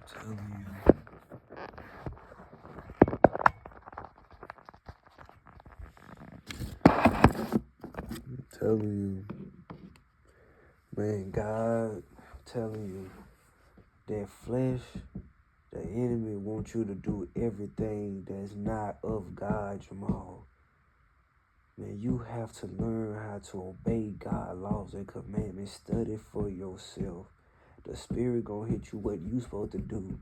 telling telling you, man, God, telling you that flesh, the enemy wants you to do everything that's not of God, Jamal. Man, you have to learn how to obey God's laws and commandments. Study for yourself. The Spirit gonna hit you what you supposed to do.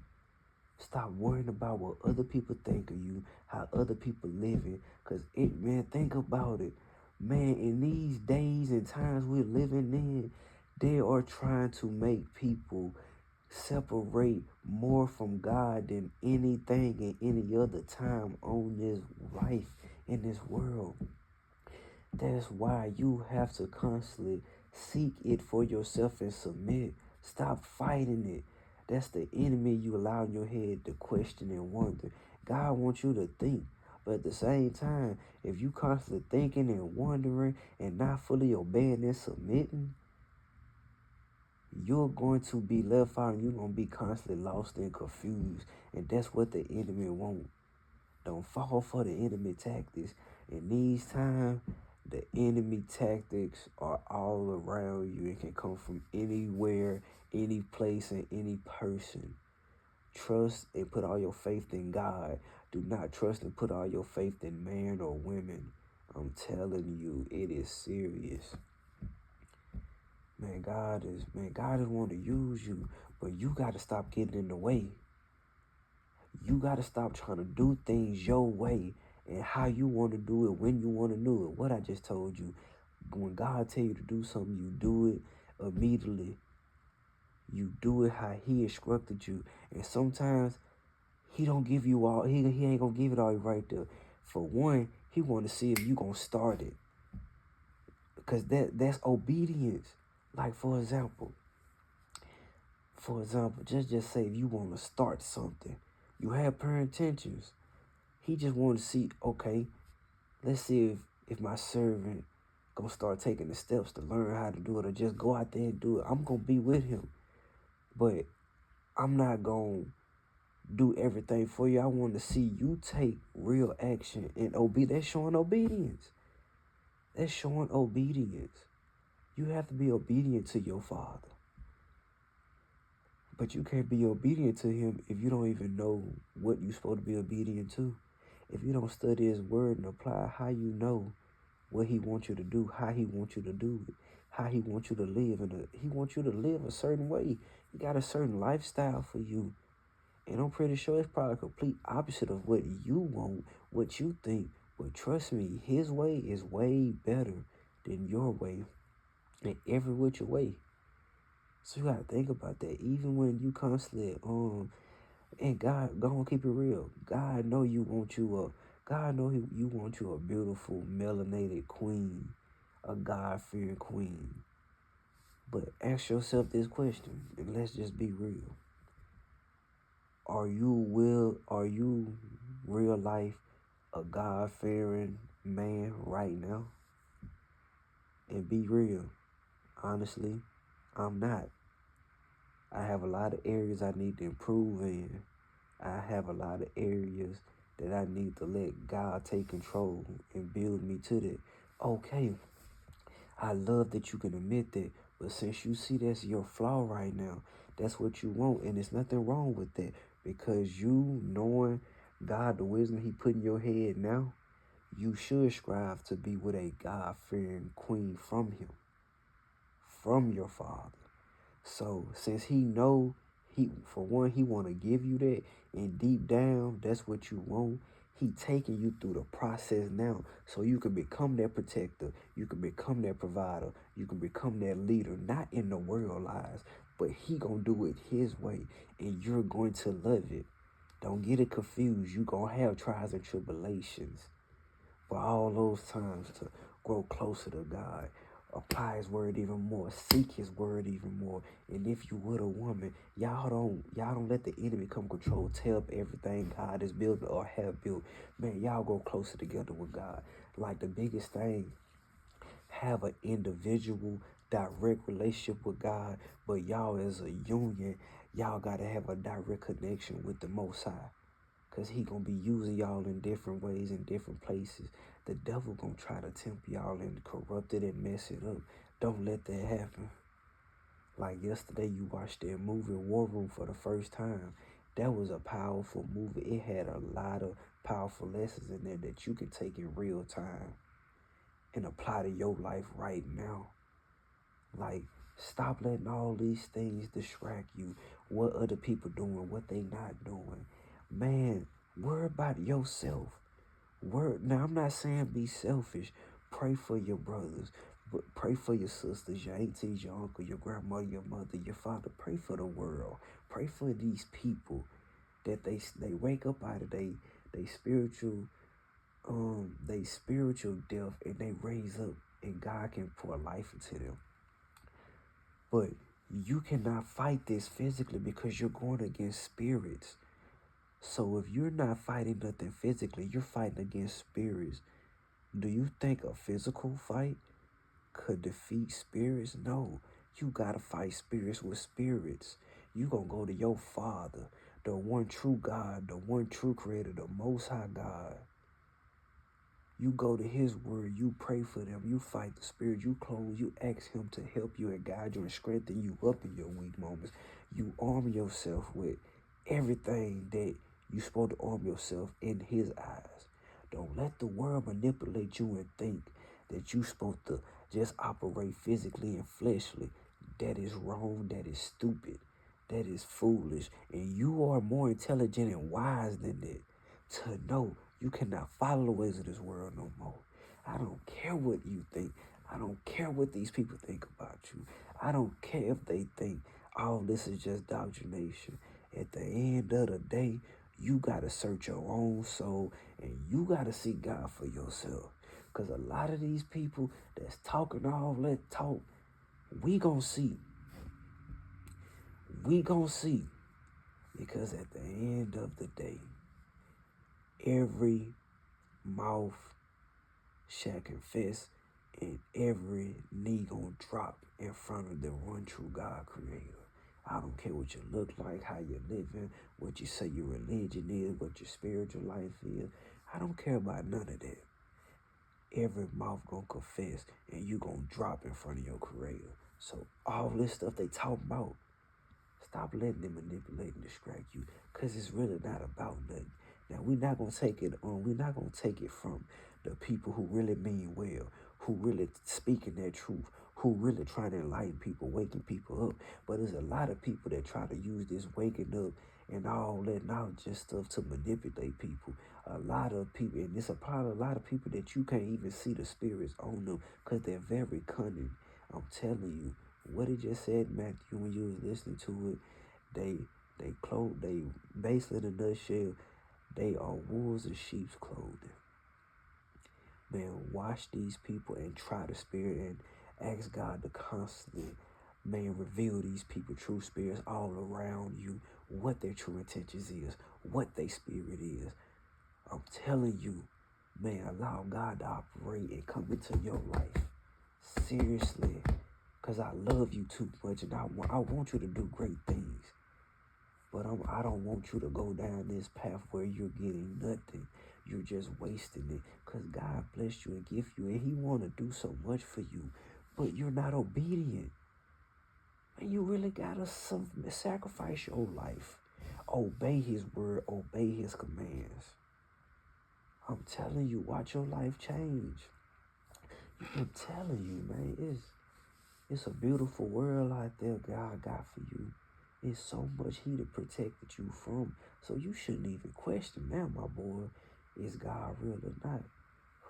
Stop worrying about what other people think of you, how other people living. Cause man, think about it. Man, in these days and times we're living in, they are trying to make people separate more from God than anything and any other time on this life, in this world. That's why you have to constantly seek it for yourself and submit. Stop fighting it. That's the enemy you allow in your head to question and wonder. God wants you to think. But at the same time, if you constantly thinking and wondering and not fully obeying and submitting, you're going to be left out and you're going to be constantly lost and confused. And that's what the enemy wants. Don't fall for the enemy tactics. In these times, the enemy tactics are all around you. It can come from anywhere, any place, and any person. Trust and put all your faith in God. Do not trust and put all your faith in man or women. I'm telling you, it is serious. Man, God is want to use you, but you got to stop getting in the way. You got to stop trying to do things your way and how you want to do it, when you want to do it. What I just told you. When God tell you to do something, you do it immediately. You do it how he instructed you. And sometimes he don't give you all, he ain't going to give it all right there. For one, he want to see if you going to start it. Because that's obedience. Like, for example, just say if you want to start something. You have pure intentions. He just wanted to see, okay, let's see if my servant gonna start taking the steps to learn how to do it, or just go out there and do it. I'm gonna be with him, but I'm not gonna do everything for you. I want to see you take real action and that's showing obedience. That's showing obedience. You have to be obedient to your father. But you can't be obedient to him if you don't even know what you're supposed to be obedient to. If you don't study his word and apply how you know what he wants you to do, how he wants you to do it, how he wants you to live. And he wants you to live a certain way. He got a certain lifestyle for you. And I'm pretty sure it's probably a complete opposite of what you want, what you think. But trust me, his way is way better than your way in every which way. So you gotta think about that. Even when you constantly and God gonna keep it real. God know you want you you want you a beautiful melanated queen, a God-fearing queen. But ask yourself this question, and let's just be real. Are you real life a God-fearing man right now? And be real. Honestly, I'm not. I have a lot of areas I need to improve in. I have a lot of areas that I need to let God take control and build me to that. Okay, I love that you can admit that, but since you see that's your flaw right now, that's what you want, and there's nothing wrong with that, because you knowing God, the wisdom he put in your head now, you should strive to be with a God-fearing queen from him, from your father. So since he know, for one, he want to give you that, and deep down, that's what you want. He taking you through the process now, so you can become that protector, you can become that provider, you can become that leader, not in the world eyes, but he gonna do it his way, and you're going to love it. Don't get it confused. You gonna have trials and tribulations, but all those times to grow closer to God. Apply his word even more. Seek his word even more. And if you would a woman, y'all don't let the enemy come control. Tear up everything God has built or have built. Man, y'all go closer together with God. Like the biggest thing, have an individual direct relationship with God, but y'all as a union, y'all got to have a direct connection with the Most High. Because he going to be using y'all in different ways in different places. The devil going to try to tempt y'all and corrupt it and mess it up. Don't let that happen. Like yesterday, you watched that movie War Room for the first time. That was a powerful movie. It had a lot of powerful lessons in there that you can take in real time and apply to your life right now. Like, stop letting all these things distract you. What other people doing, what they not doing. Man, worry about yourself. Now, I'm not saying be selfish. Pray for your brothers. But pray for your sisters, your aunties, your uncle, your grandmother, your mother, your father. Pray for the world. Pray for these people that they wake up out of they spiritual death and they raise up and God can pour life into them. But you cannot fight this physically because you're going against spirits. So if you're not fighting nothing physically, you're fighting against spirits. Do you think a physical fight could defeat spirits? No. You gotta fight spirits with spirits. You gonna go to your Father, the one true God, the one true Creator, the Most High God. You go to his word, you pray for them, you fight the spirit, you close, you ask him to help you and guide you and strengthen you up in your weak moments. You arm yourself with everything that you're supposed to arm yourself in his eyes. Don't let the world manipulate you and think that you're supposed to just operate physically and fleshly. That is wrong, that is stupid, that is foolish. And you are more intelligent and wise than that to know you cannot follow the ways of this world no more. I don't care what you think. I don't care what these people think about you. I don't care if they think all this is just doctrination. At the end of the day, you got to search your own soul and you got to seek God for yourself. Because a lot of these people that's talking all that talk, we gonna see. We gonna see. Because at the end of the day, every mouth shall confess and every knee gonna drop in front of the one true God creator. I don't care what you look like, how you're living, what you say your religion is, what your spiritual life is. I don't care about none of that. Every mouth gonna confess and you gonna drop in front of your creator. So all this stuff they talk about, stop letting them manipulate and distract you, because it's really not about nothing. Now, we're not going to take it from the people who really mean well, who really speaking their truth, who really trying to enlighten people, waking people up. But there's a lot of people that try to use this waking up and all that knowledge and stuff to manipulate people. A lot of people, and it's a part of a lot of people that you can't even see the spirits on them because they're very cunning. I'm telling you, what it just said, Matthew, when you was listening to it, they basically in a nutshell, they are wolves in sheep's clothing. Man, watch these people and try the spirit and ask God to constantly, man, reveal these people true spirits all around you, what their true intentions is, what their spirit is. I'm telling you, man, allow God to operate and come into your life. Seriously. Because I love you too much and I want you to do great things. But I don't want you to go down this path where you're getting nothing. You're just wasting it. Because God blessed you and give you and he want to do so much for you. But you're not obedient. And you really got to sacrifice your life. Obey his word. Obey his commands. I'm telling you, watch your life change. I'm telling you, man, it's a beautiful world out there God got for you. It's so much he to protected you from. So you shouldn't even question, man, my boy, is God real or not?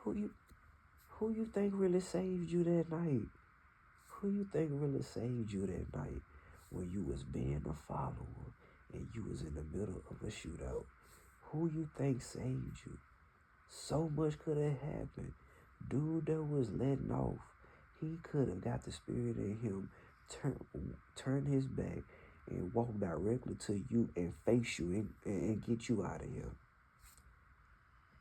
Who you think really saved you that night? Who you think really saved you that night when you was being a follower and you was in the middle of a shootout? Who you think saved you? So much could have happened. Dude that was letting off, he could have got the spirit in him, turn his back, and walk directly to you and face you and get you out of here.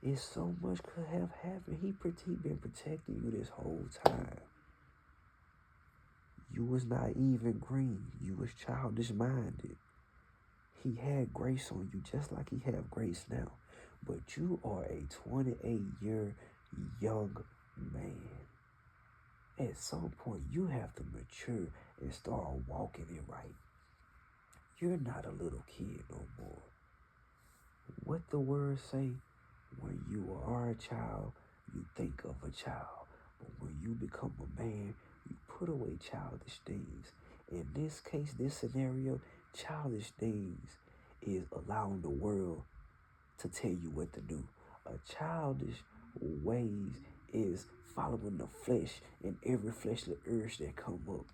It's so much could have happened. He been protecting you this whole time. You was naive and green. You was childish minded. He had grace on you just like he have grace now. But you are a 28-year young man. At some point, you have to mature and start walking it right. You're not a little kid no more. What the words say, when you are a child, you think of a child. But when you become a man, you put away childish things. In this case, this scenario, childish things is allowing the world to tell you what to do. A childish ways is following the flesh and every fleshly urge that come up.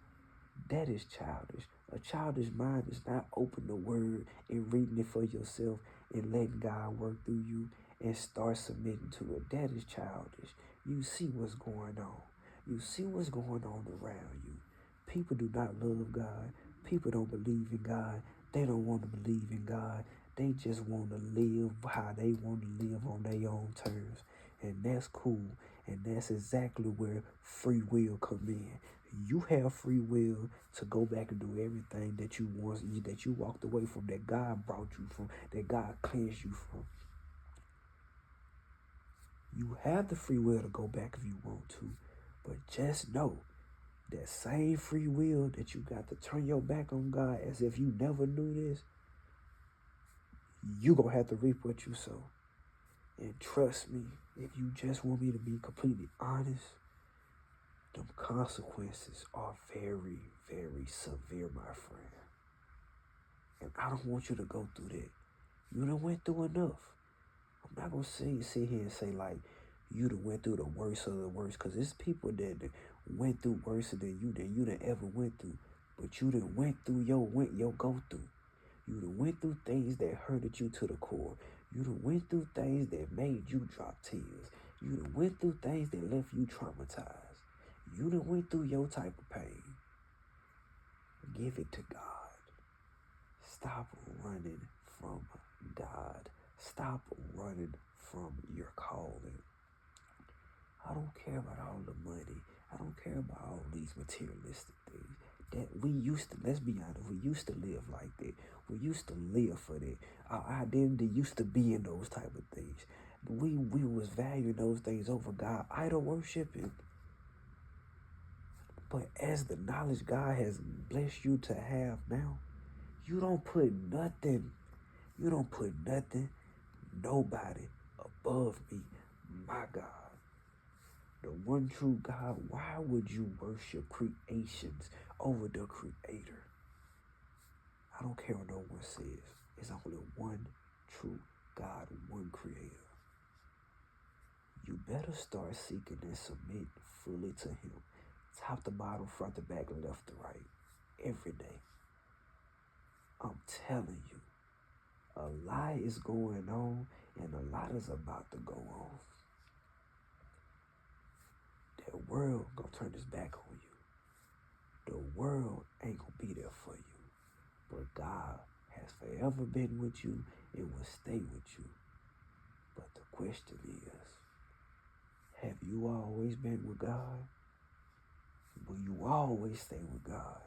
That is childish. A childish mind is not open the word and reading it for yourself and letting God work through you and start submitting to it. That is childish. You see what's going on. You see what's going on around you. People do not love God. People don't believe in God. They don't want to believe in God. They just want to live how they want to live on their own terms. And that's cool. And that's exactly where free will come in. You have free will to go back and do everything that you want, that you walked away from, that God brought you from, that God cleansed you from. You have the free will to go back if you want to, but just know that same free will that you got to turn your back on God as if you never knew this, you gonna have to reap what you sow. And trust me, if you just want me to be completely honest, the consequences are very, very severe, my friend. And I don't want you to go through that. You done went through enough. I'm not gonna sit here and say like you done went through the worst of the worst, because it's people that went through worse than you done ever went through. But you done went through your go through. You done went through things that hurted you to the core. You done went through things that made you drop tears. You done went through things that left you traumatized. You done went through your type of pain. Give it to God. Stop running from God. Stop running from your calling. I don't care about all the money. I don't care about all these materialistic things. That we used to, let's be honest, we used to live like that. We used to live for that. Our identity used to be in those type of things. We was valuing those things over God, idol worshiping. But as the knowledge God has blessed you to have now, you don't put nothing, nobody above me, my God. The one true God. Why would you worship creations over the Creator? I don't care what no one says. It's only one true God, one Creator. You better start seeking and submit fully to Him. Top to bottom, front to back, left to right. Every day. I'm telling you, a lot is going on and a lot is about to go on. That world gonna turn its back on you. The world ain't gonna be there for you. But God has forever been with you and will stay with you. But the question is, have you always been with God? Will you always stay with God?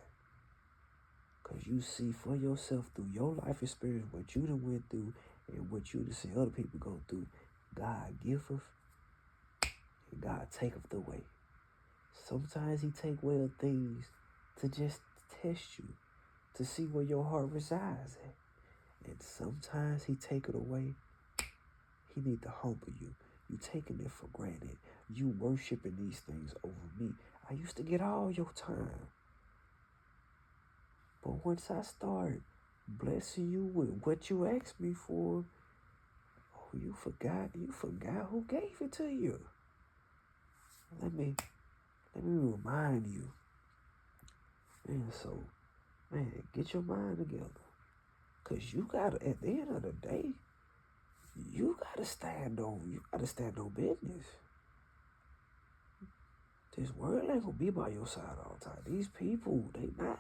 Because you see for yourself through your life experience what you done went through and what you done see other people go through. God giveth and God taketh away. Sometimes He take away things to just test you, to see where your heart resides at. And sometimes He take it away. He need to humble you. You taking it for granted. You worshiping these things over me. I used to get all your time. But once I start blessing you with what you asked me for, oh, you forgot who gave it to you. Let me remind you. Man, get your mind together. Because you gotta, at the end of the day, you gotta stand on business. This world ain't gonna be by your side all the time. These people, they not.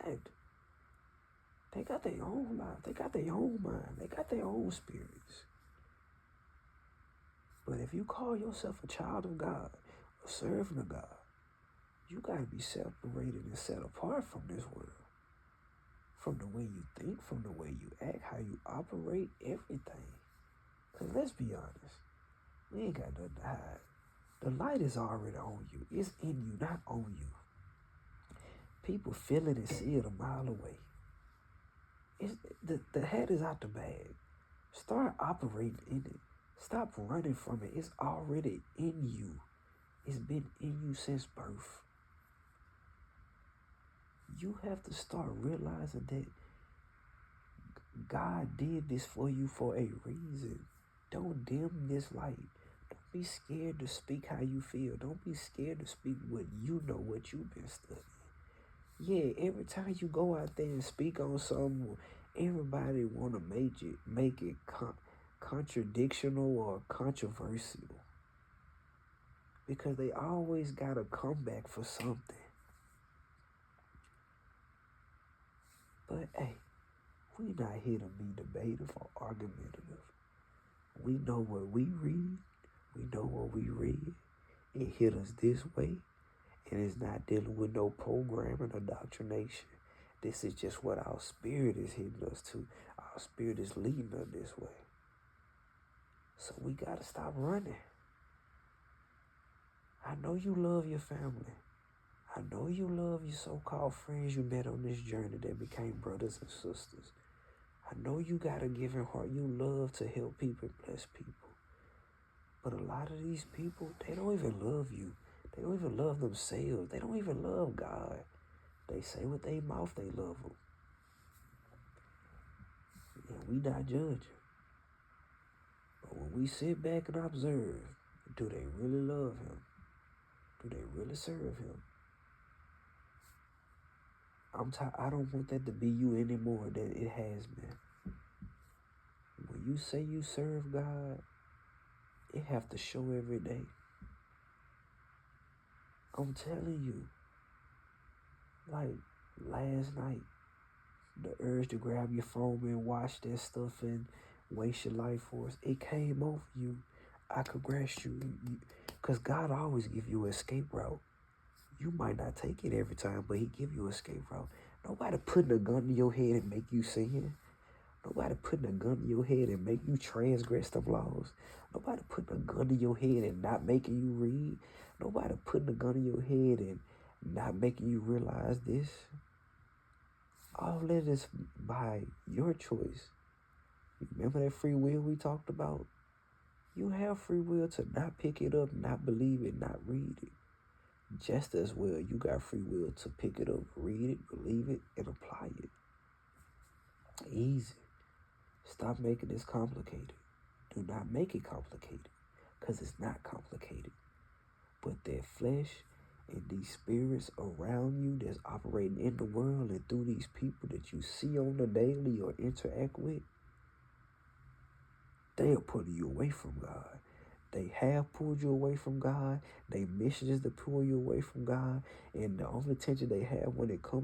They got their own life. They got their own mind. They got their own spirits. But if you call yourself a child of God, a servant of God, You got to be separated and set apart from this world. From the way you think, from the way you act, how you operate, everything. Because let's be honest, we ain't got nothing to hide. The light is already on you. It's in you, not on you. People feel it and see it a mile away. The head is out the bag. Start operating in it. Stop running from it. It's already in you. It's been in you since birth. You have to start realizing that God did this for you for a reason. Don't dim this light. Don't be scared to speak how you feel. Don't be scared to speak what you know, what you've been studying. Yeah, every time you go out there and speak on something, everybody want to make it contradictional or controversial. Because they always got a comeback for something. But hey, we not here to be debative or argumentative. We know what we read. We know what we read. It hit us this way. And it's not dealing with no programming or indoctrination. This is just what our spirit is hitting us to. Our spirit is leading us this way. So we got to stop running. I know you love your family. I know you love your so-called friends you met on this journey that became brothers and sisters. I know you got a giving heart. You love to help people and bless people. But a lot of these people, they don't even love you. They don't even love themselves. They don't even love God. They say with their mouth they love him. And we not judging. But when we sit back and observe, do they really love him? Do they really serve him? I don't want that to be you anymore than it has been. When you say you serve God, it have to show every day. I'm telling you, like last night, the urge to grab your phone and watch that stuff and waste your life for us, it came over you. I congrats you, because God always give you an escape route. You might not take it every time, but he give you an escape route. Nobody putting a gun to your head and make you sin. Nobody putting a gun to your head and make you transgress the laws. Nobody putting a gun to your head and not making you read. Nobody putting a gun to your head and not making you realize this. All that is by your choice. Remember that free will we talked about? You have free will to not pick it up, not believe it, not read it. Just as well, you got free will to pick it up, read it, believe it, and apply it. Easy. Stop making this complicated. Do not make it complicated, because it's not complicated. But that flesh and these spirits around you that's operating in the world and through these people that you see on the daily or interact with, they are pulling you away from God. They have pulled you away from God. Their mission is to pull you away from God. And the only intention they have when it comes